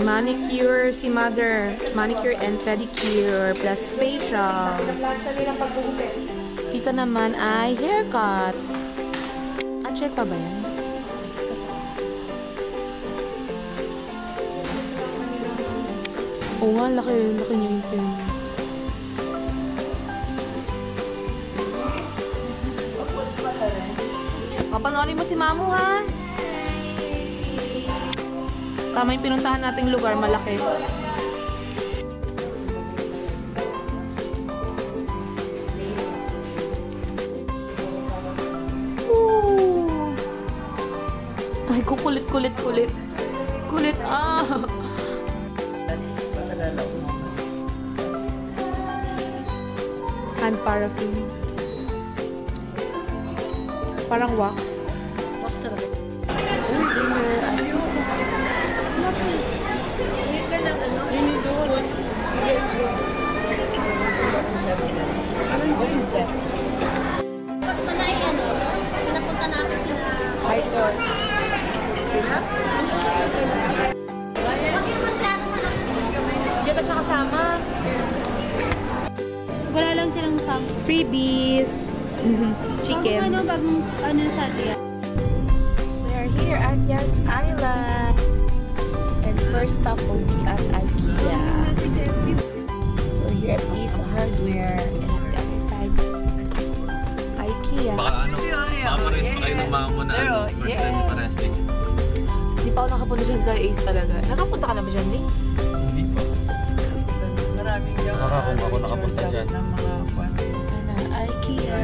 Manicure si mother. Manicure and pedicure plus facial. Si tita naman ay haircut. Check pa ba yan? Oo nga, laki niya yung fairness. Papanoorin mo si Mamu, ha? Tama yung pinuntahan nating lugar, malaki. Ay, kulit. Kulit, Hand paraffin. Parang wax. Wax talaga. Hindi ka lang ano? Yun. Dapat pala ano? Pinapunta natin sila. High-court. Hindi ka siya kasama. Wala lang silang sam. Freebies. Chicken. Bagong sa atin. We are here at Yas Island. And first stop will be at IKEA. We're here at Ace Hardware. And at the other side is IKEA. Baka pares pa kayo ng Mamu na first time mo pa-wrestling. Hindi pa ako nakapunta dyan sa Ace talaga. Nakapunta ka na ba dyan, Lee? Hindi pa. Maraming yung kung ako nakapunta dyan. ng mga kwan. Ayan na, IKEA.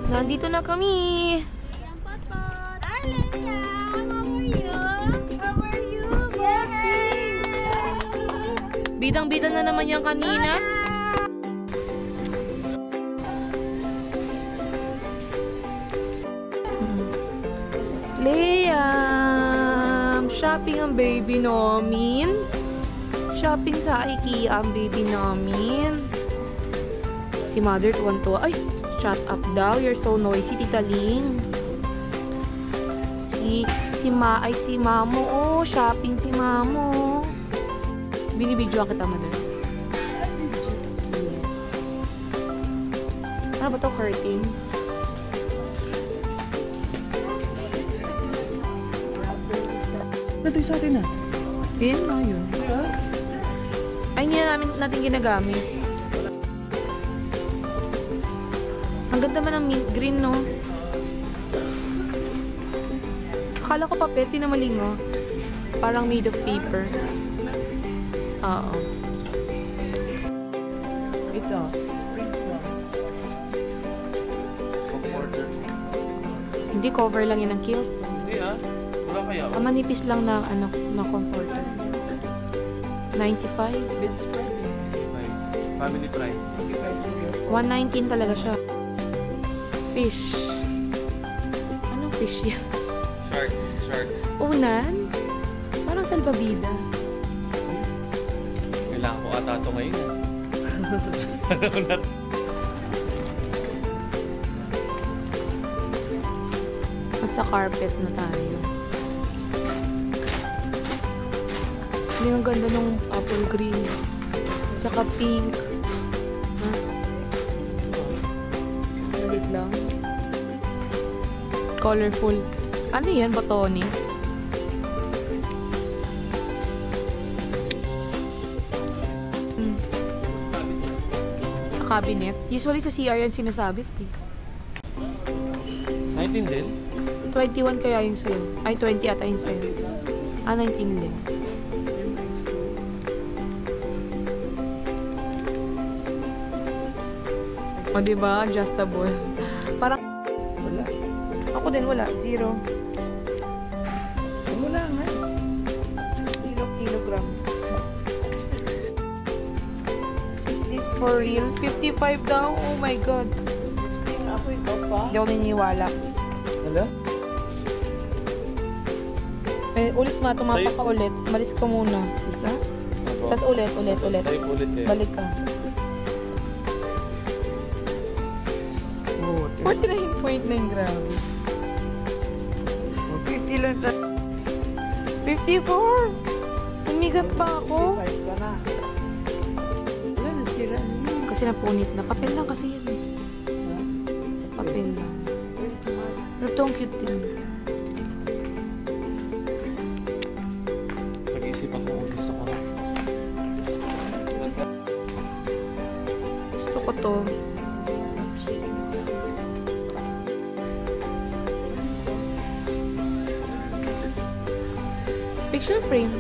Nandito na kami. Aleya, how are you? Blessing! Bidang-bida na naman yan kanina. Liam! Shopping ang baby namin. Shopping sa IKEA ang baby namin. Si mother tuwan-tuwa. Ay! Shut up daw. You're so noisy, Tita Ling. Si Mamu. Oh, shopping si Mamu. Binibidyoan kita, mother. Yes. Ano ba to? Curtains? Ito sa atin na. Yan nga yun. Ay, hindi na natin ginagamit. Ang ganda man ng mint green, no? Akala ko papel, tinamaling, oh. Parang made of paper. Oo. Ito. Hindi, cover lang yan ng kilt. Hindi wala kaya. Manipis lang na, na comforter. 95. Bedspread. Family price. 119 talaga siya. Fish. Anong fish yan? Shark. Unan? Parang salbabida. Kailangan ko ata ito ngayon. Nasa carpet na tayo. Hindi ang ganda ng apple green. Saka pink. Malit lang. Colorful. Ano yan? Botones? Sa cabinet. Usually sa CR yan sinasabit eh. 19 din? 21 kaya yung sa'yo. Ay, 20 ata yung sa'yo. 19 din. O, diba? Adjustable. Parang... Wala. Ako din, wala. 0. Wala nga. 0 kilograms. Is this for real? 55 daw? Oh my God. Ako ito pa. Hindi ako naniniwala. Wala? Eh, ulit ma, tumapak ka ulit. Malis ka muna. Isa? Tapos ulit. Type ulit eh. Balik ka. Oo. 49.9 grams. 50 lang na. 54! Umigat pa ako. 5 ka na. Wala na sila. Kasi napunit na. Papel lang kasi yan eh. Papel lang. Pero ito ang cute din. Pag-isip ako kung gusto ko. Gusto ko to. Picture frame.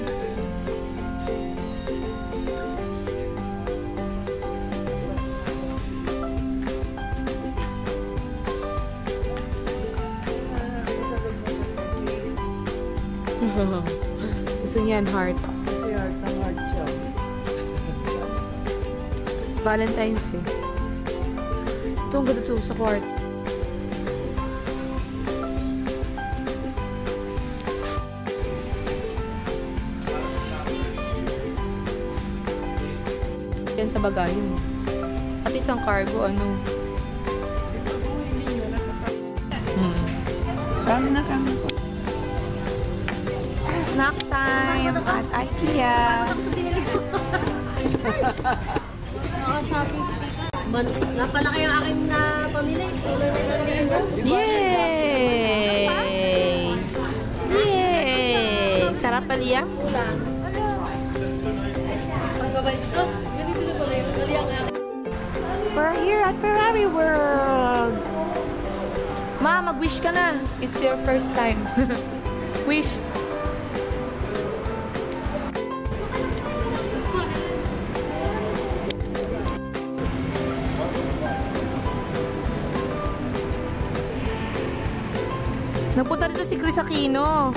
Gusto niyan, heart. Kasi heart ng heart siya. Valentine's eh. Ito ang ganda to sa heart. Yan sa bagahe mo. At isang cargo, ano. Kami na kami po. Snack time at IKEA. Naka-shopping. Napalaki yung aking na pamilya. Yay! Yay! Sarap paliya. Pagbabalik ko, ganito na pala yung dali ang aking. We're here at Ferrari World. Ma, mag-wish ka na. It's your first time. Wish. Nagpunta dito si Chris Aquino.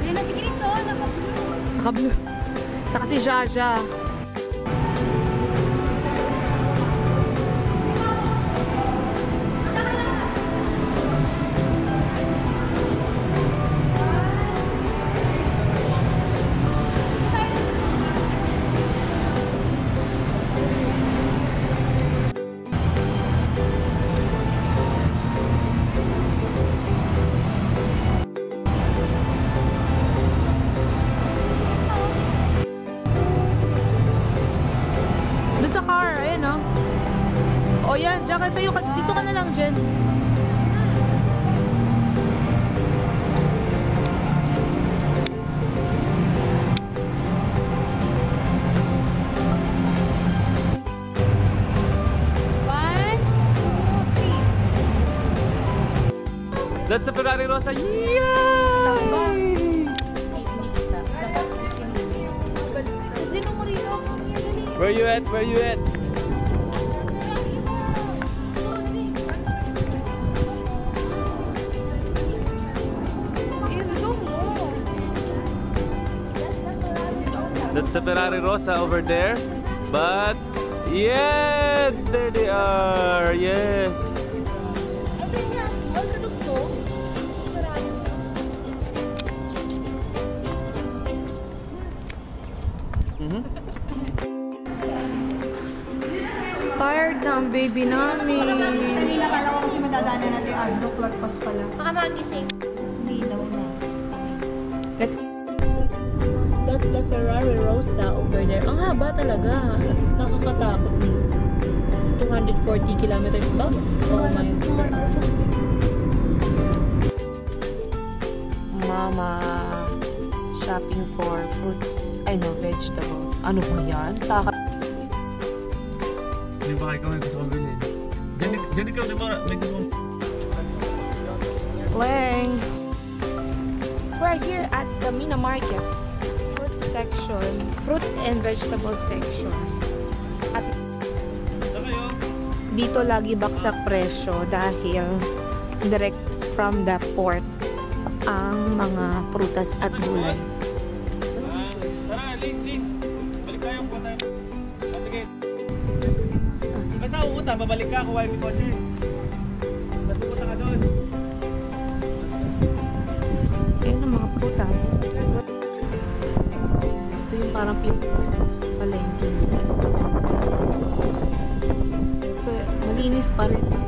Yan na si Chris, oh, naka-blue. Naka-blue. Saka si Jaja. Doon sa car, ayan o. O yan, diyan ka tayo. Dito ka na lang, Jen. That's the Ferrari Rosa. Yay! Where you at? Where you at? That's the Ferrari Rosa over there. But yeah, there they are. Yes. Tired na ang baby namin. Kanina kala ko kasi madadaanan natin Aldo Clark Pass pala. Baka magising. May daw na. That's the Ferrari Rosa over there. Ang haba talaga. Nakakatakot. It's 240 kilometers ba? Oh, miles. Mama, shopping for fruits, vegetables. Ano ba yan? Saka Di ba kayo may gusto kong bilhin? Diyan ikaw, di ba may gusto kong... Weng. We're here at the Mina Market. Fruit section. Fruit and vegetable section. At Saan kayo? dito lagi baksak presyo dahil direct from the port ang mga prutas at gulay. Tara, Lin. Balik tayo, pupunta tayo. Sige. Basta pupunta, babalik ka, kuha yung kotse. Basta pupunta ka doon. Ayan ang mga prutas. parang palengke. Pero malinis pa rin na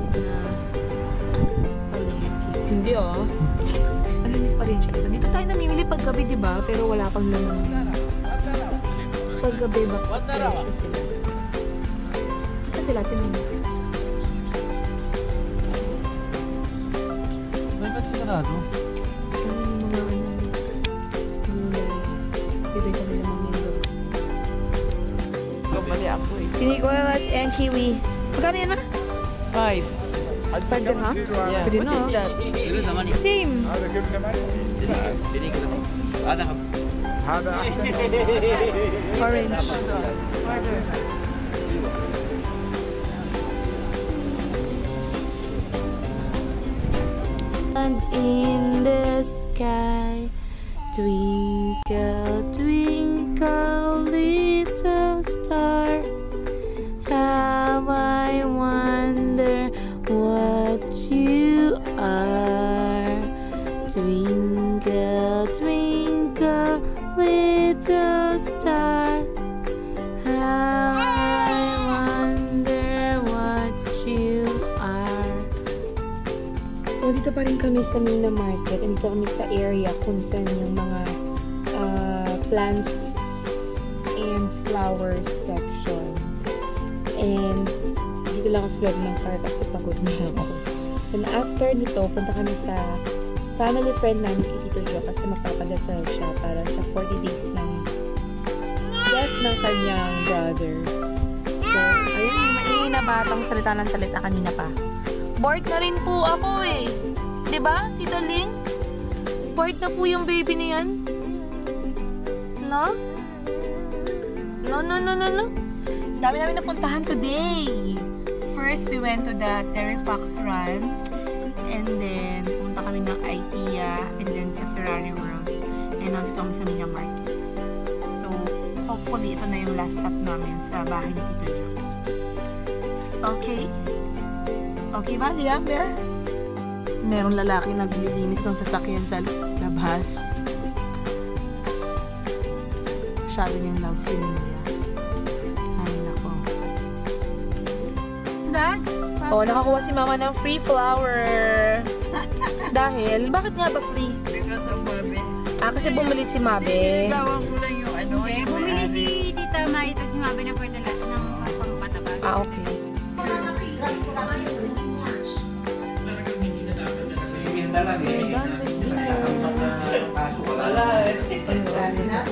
palengke. Hindi oh. Malinis pa rin siya. Dito tayo namimili pag gabi, di ba? Pero wala pang laman. Pag gabi, bakit presyo sila? Saan sila tinanong? May ba't sigurado? Yung mga bibenta nila mga mango. Mali ako eh. Siniguelas and kiwi. Magkano yan, ma? 5. 5 dirhams? Yeah. Pwede na. What is that? Same. هذا Orange. And in the sky, twinkle, twinkle, little star. How I wonder what you are. Twinkle, twinkle, little star. How I wonder what you are. So, dito pa rin kami sa Mina Market. Dito kami sa area kung saan yung mga plants and flowers section. And dito lang ako sa loob ng car kasi pagod na ako. And after nito, punta kami sa family friend namin kay Tito Jo kasi magpapadasal siya para sa 40 days ng death ng kanyang brother. So, ayun, yung maingay na batang salita ng salita kanina pa. Bored na rin po ako eh. Diba, Tito Ling? Bored na po yung baby niyan. No? No. Dami namin napuntahan today. First, we went to the Terry Fox Run. And then, pumunta kami ng IKEA. And then sa Ferrari World. And nandito kami sa Mina Market. So, hopefully, ito na yung last stop namin sa bahay ni Tito Jo. Okay? Okay ba, Liam, Bear? Merong lalaki naglilinis ng sasakyan sa labas. Masyado niyang love si Mia. Ay, nako. Dad? Oh, nakakuha si Mama ng free flower. Dahil, bakit nga ba free? Because of Mabe. Kasi bumili si Mabe. Gawang ko lang yung ano. Okay, bumili si Tita Mai at si Mabe ng fertilizer ng pangpatabag. Okay.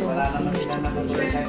wala naman sila nagugulat.